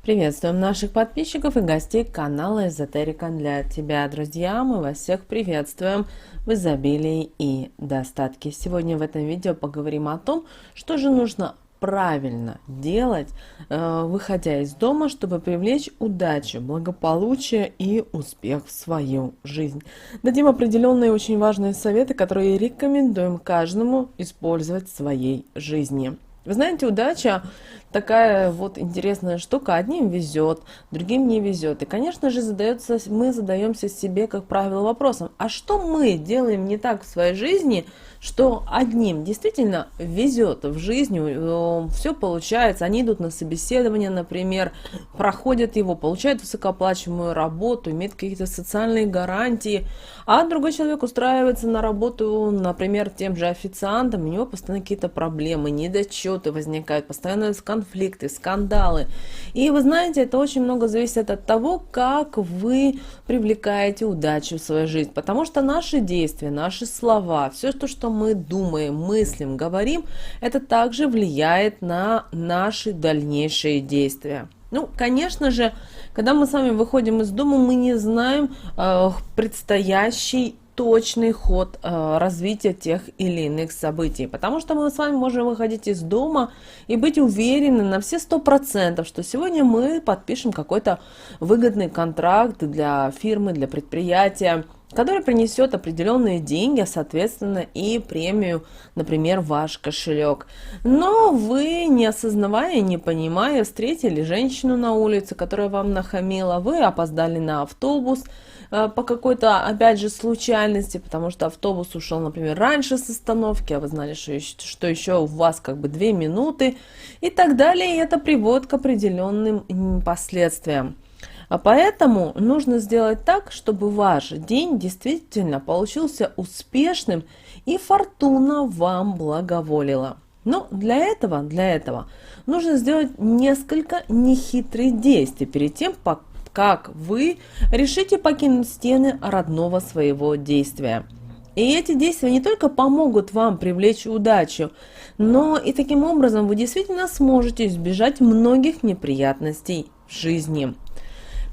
Приветствуем наших подписчиков и гостей канала Эзотерика для тебя, друзья. Мы вас всех приветствуем в изобилии и достатке. Сегодня в этом видео поговорим о том, что же нужно правильно делать, выходя из дома, чтобы привлечь удачу, благополучие и успех в свою жизнь. Дадим определенные очень важные советы, которые рекомендуем каждому использовать в своей жизни. Вы знаете, удача такая вот интересная штука. Одним везет, другим не везет. И, конечно же, мы задаемся себе, как правило, вопросом, а что мы делаем не так в своей жизни, что одним действительно везет в жизни, все получается, они идут на собеседование, например, проходят его, получают высокооплачиваемую работу, имеют какие-то социальные гарантии, а другой человек устраивается на работу, например, тем же официантом, у него постоянно какие-то проблемы, недочеты возникают, постоянно конфликты, скандалы. И вы знаете, это очень много зависит от того, как вы привлекаете удачу в свою жизнь, потому что наши действия, наши слова, все то, что мы думаем, мыслим, говорим, это также влияет на наши дальнейшие действия. Ну, конечно же, когда мы с вами выходим из дома, мы не знаем предстоящий точный ход развития тех или иных событий, потому что мы с вами можем выходить из дома и быть уверены на все 100%, что сегодня мы подпишем какой-то выгодный контракт для фирмы, для предприятия, который принесет определенные деньги, соответственно, и премию, например, в ваш кошелек. Но вы, не осознавая, не понимая, встретили женщину на улице, которая вам нахамила, вы опоздали на автобус по какой-то, опять же, случайности, потому что автобус ушел, например, раньше с остановки, а вы знали, что еще у вас как бы 2 минуты и так далее, и это приводит к определенным последствиям. А поэтому нужно сделать так, чтобы ваш день действительно получился успешным и фортуна вам благоволила. Но для этого нужно сделать несколько нехитрых действий перед тем, как вы решите покинуть стены родного своего действия. И эти действия не только помогут вам привлечь удачу, но и таким образом вы действительно сможете избежать многих неприятностей в жизни.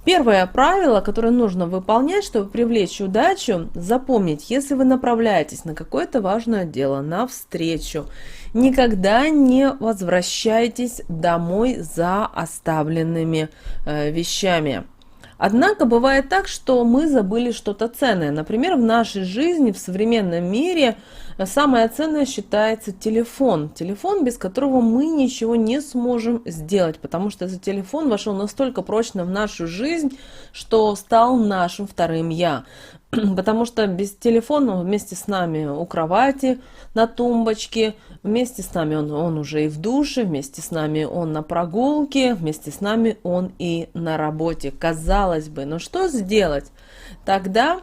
Первое правило, которое нужно выполнять, чтобы привлечь удачу, запомнить, если вы направляетесь на какое-то важное дело, на встречу, никогда не возвращайтесь домой за оставленными вещами. Однако бывает так, что мы забыли что-то ценное. Например, в нашей жизни, в современном мире, самое ценное считается телефон. Телефон, без которого мы ничего не сможем сделать, потому что этот телефон вошел настолько прочно в нашу жизнь, что стал нашим вторым «я». Потому что без телефона он вместе с нами у кровати, на тумбочке, вместе с нами он уже и в душе, вместе с нами он на прогулке, вместе с нами он и на работе. Казалось бы, но что сделать? Тогда,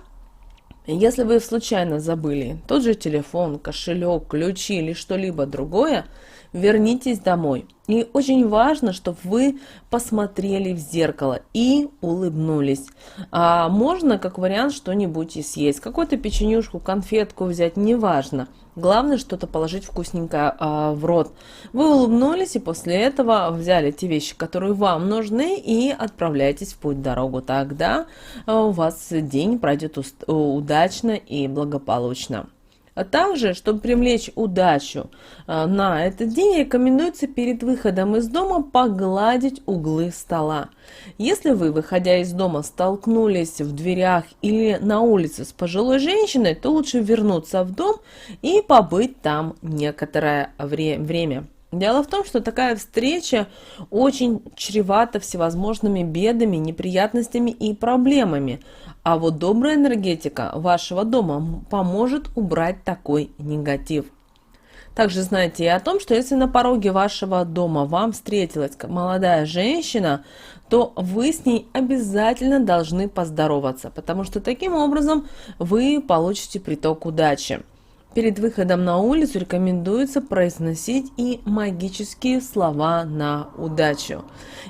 если вы случайно забыли тот же телефон, кошелек, ключи или что-либо другое, вернитесь домой. И очень важно, чтобы вы посмотрели в зеркало и улыбнулись. А можно, как вариант, что-нибудь и съесть. Какую-то печенюшку, конфетку взять, неважно. Главное, что-то положить вкусненькое в рот. Вы улыбнулись и после этого взяли те вещи, которые вам нужны, и отправляйтесь в путь-дорогу. Тогда у вас день пройдет удачно и благополучно. А также, чтобы привлечь удачу на этот день, рекомендуется перед выходом из дома погладить углы стола. Если вы, выходя из дома, столкнулись в дверях или на улице с пожилой женщиной, то лучше вернуться в дом и побыть там некоторое время. Дело в том, что такая встреча очень чревата всевозможными бедами, неприятностями и проблемами. А вот добрая энергетика вашего дома поможет убрать такой негатив. Также знайте и о том, что если на пороге вашего дома вам встретилась молодая женщина, то вы с ней обязательно должны поздороваться, потому что таким образом вы получите приток удачи. перед выходом на улицу рекомендуется произносить и магические слова на удачу.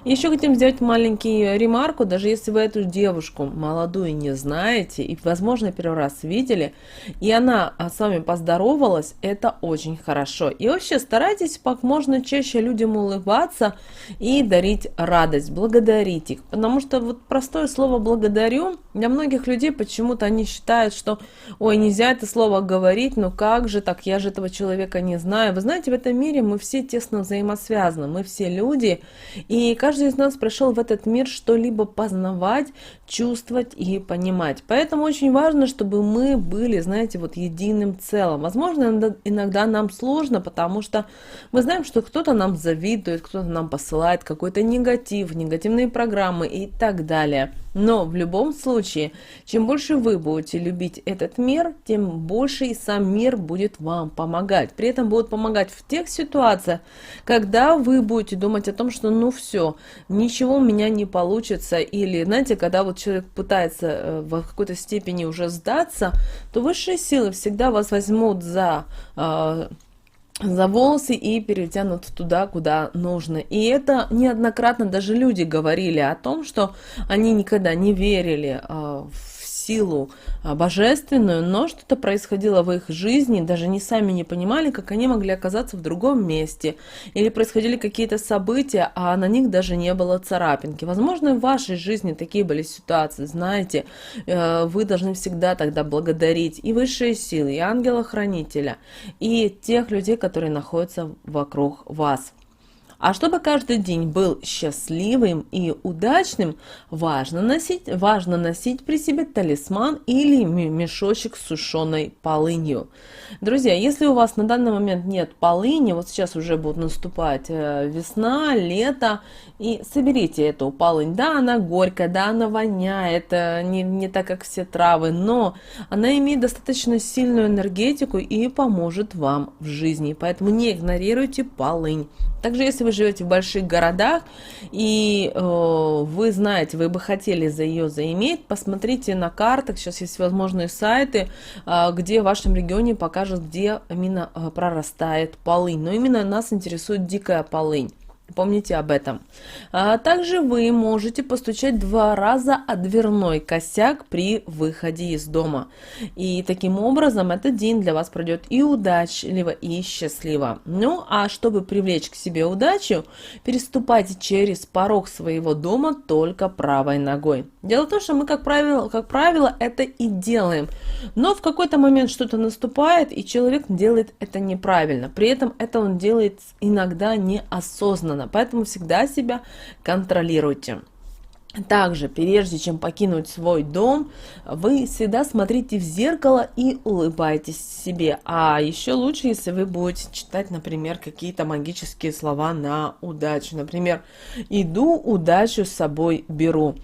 Еще хотим сделать маленький ремарку, даже если вы эту девушку молодую не знаете и, возможно, первый раз видели, и она с вами поздоровалась, это очень хорошо. И вообще старайтесь как можно чаще людям улыбаться и дарить радость, благодарить их, потому что вот простое слово «благодарю» для многих людей почему-то они считают, что ой, нельзя это слово говорить, но как же так, я же этого человека не знаю. Вы знаете, в этом мире мы все тесно взаимосвязаны, мы все люди, и каждый из нас пришел в этот мир что-либо познавать, чувствовать и понимать. Поэтому очень важно, чтобы мы были, знаете, вот единым целым. Возможно, иногда нам сложно, потому что мы знаем, что кто-то нам завидует, кто-то нам посылает какой-то негатив, негативные программы и так далее. Но в любом случае, чем больше вы будете любить этот мир, тем больше и сам мир будет вам помогать. При этом будут помогать в тех ситуациях, когда вы будете думать о том, что ну все, ничего у меня не получится. Или, знаете, когда вот человек пытается в какой-то степени уже сдаться, то высшие силы всегда вас возьмут за волосы и перетянут туда, куда нужно. И это неоднократно даже люди говорили о том, что они никогда не верили в силу божественную, но что-то происходило в их жизни, даже они сами не понимали, как они могли оказаться в другом месте, или происходили какие-то события, а на них даже не было царапинки. Возможно, в вашей жизни такие были ситуации, знаете, вы должны всегда тогда благодарить и высшие силы, и ангела-хранителя, и тех людей, которые находятся вокруг вас. А чтобы каждый день был счастливым и удачным, важно носить при себе талисман или мешочек с сушеной полынью. Друзья, если у вас на данный момент нет полыни, вот сейчас уже будет наступать весна, лето, и соберите эту полынь. Да, она горькая, да, она воняет, не так, как все травы, но она имеет достаточно сильную энергетику и поможет вам в жизни. Поэтому не игнорируйте полынь. Также, если вы живете в больших городах и вы знаете, вы бы хотели ее заиметь, посмотрите на картах, сейчас есть возможные сайты, где в вашем регионе покажут, где именно прорастает полынь. Но именно нас интересует дикая полынь. Помните об этом. Также вы можете постучать 2 раза о дверной косяк при выходе из дома. И таким образом этот день для вас пройдет и удачливо, и счастливо. Ну, а чтобы привлечь к себе удачу, переступайте через порог своего дома только правой ногой. Дело в том, что мы, как правило, это и делаем. Но в какой-то момент что-то наступает, и человек делает это неправильно. При этом это он делает иногда неосознанно. Поэтому всегда себя контролируйте. Также, прежде чем покинуть свой дом, вы всегда смотрите в зеркало и улыбайтесь себе. А еще лучше, если вы будете читать, например, какие-то магические слова на удачу. Например, «Иду, удачу с собой беру».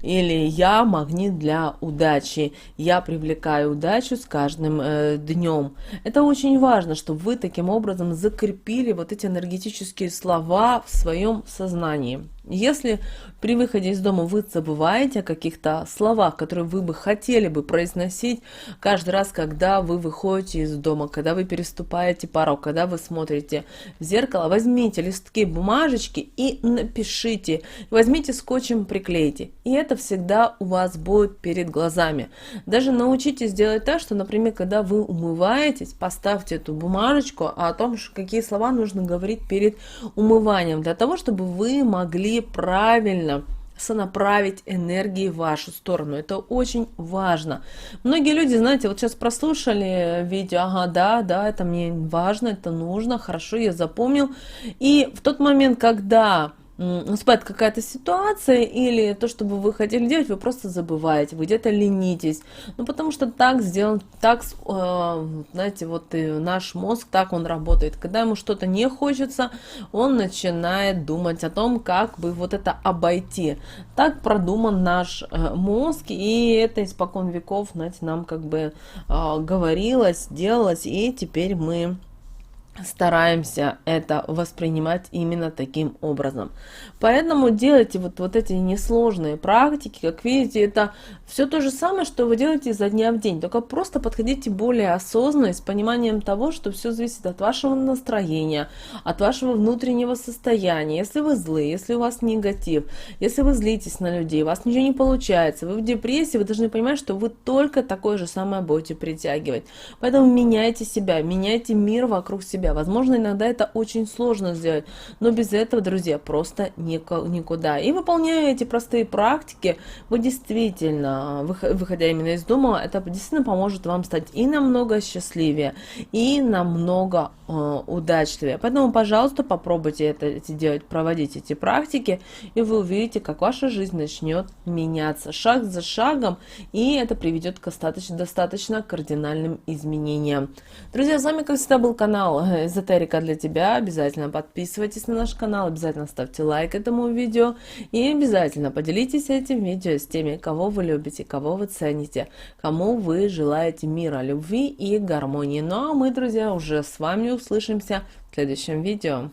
Или «Я магнит для удачи», «Я привлекаю удачу с каждым днем». Это очень важно, чтобы вы таким образом закрепили вот эти энергетические слова в своем сознании. Если при выходе из дома вы забываете о каких-то словах, которые вы бы хотели бы произносить каждый раз, когда вы выходите из дома, когда вы переступаете порог, когда вы смотрите в зеркало, возьмите листки бумажечки и напишите, возьмите скотчем, приклейте. И это всегда у вас будет перед глазами. Даже научитесь делать так, что, например, когда вы умываетесь, поставьте эту бумажечку о том, какие слова нужно говорить перед умыванием, для того, чтобы вы могли правильно сонаправить энергии в вашу сторону. Это очень важно. Многие люди, знаете, вот сейчас прослушали видео, ага, да, это мне важно, это нужно, хорошо, я запомнил. И в тот момент, когда наступает какая-то ситуация или то, что бы вы хотели делать, вы просто забываете, вы где-то ленитесь. Ну, потому что так сделан, так, знаете, вот и наш мозг, так он работает. Когда ему что-то не хочется, он начинает думать о том, как бы вот это обойти. Так продуман наш мозг, и это испокон веков, знаете, нам как бы говорилось, делалось, и теперь мы стараемся это воспринимать именно таким образом. Поэтому делайте вот эти несложные практики. Как видите, это все то же самое, что вы делаете изо дня в день. Только просто подходите более осознанно, с пониманием того, что все зависит от вашего настроения, от вашего внутреннего состояния. Если вы злые, если у вас негатив, если вы злитесь на людей, у вас ничего не получается, вы в депрессии, вы должны понимать, что вы только такое же самое будете притягивать. Поэтому меняйте себя, меняйте мир вокруг себя. Возможно, иногда это очень сложно сделать, но без этого, друзья, просто никуда. И выполняя эти простые практики, вы действительно, выходя именно из дома, это действительно поможет вам стать и намного счастливее, и намного удачливее. Поэтому, пожалуйста, попробуйте это делать, проводить эти практики, и вы увидите, как ваша жизнь начнет меняться шаг за шагом, и это приведет к достаточно кардинальным изменениям. Друзья, с вами, как всегда, был канал Эзотерика для тебя. Обязательно подписывайтесь на наш канал, обязательно ставьте лайк этому видео и обязательно поделитесь этим видео с теми, кого вы любите, кого вы цените, кому вы желаете мира, любви и гармонии. Ну а мы, друзья, уже с вами услышимся в следующем видео.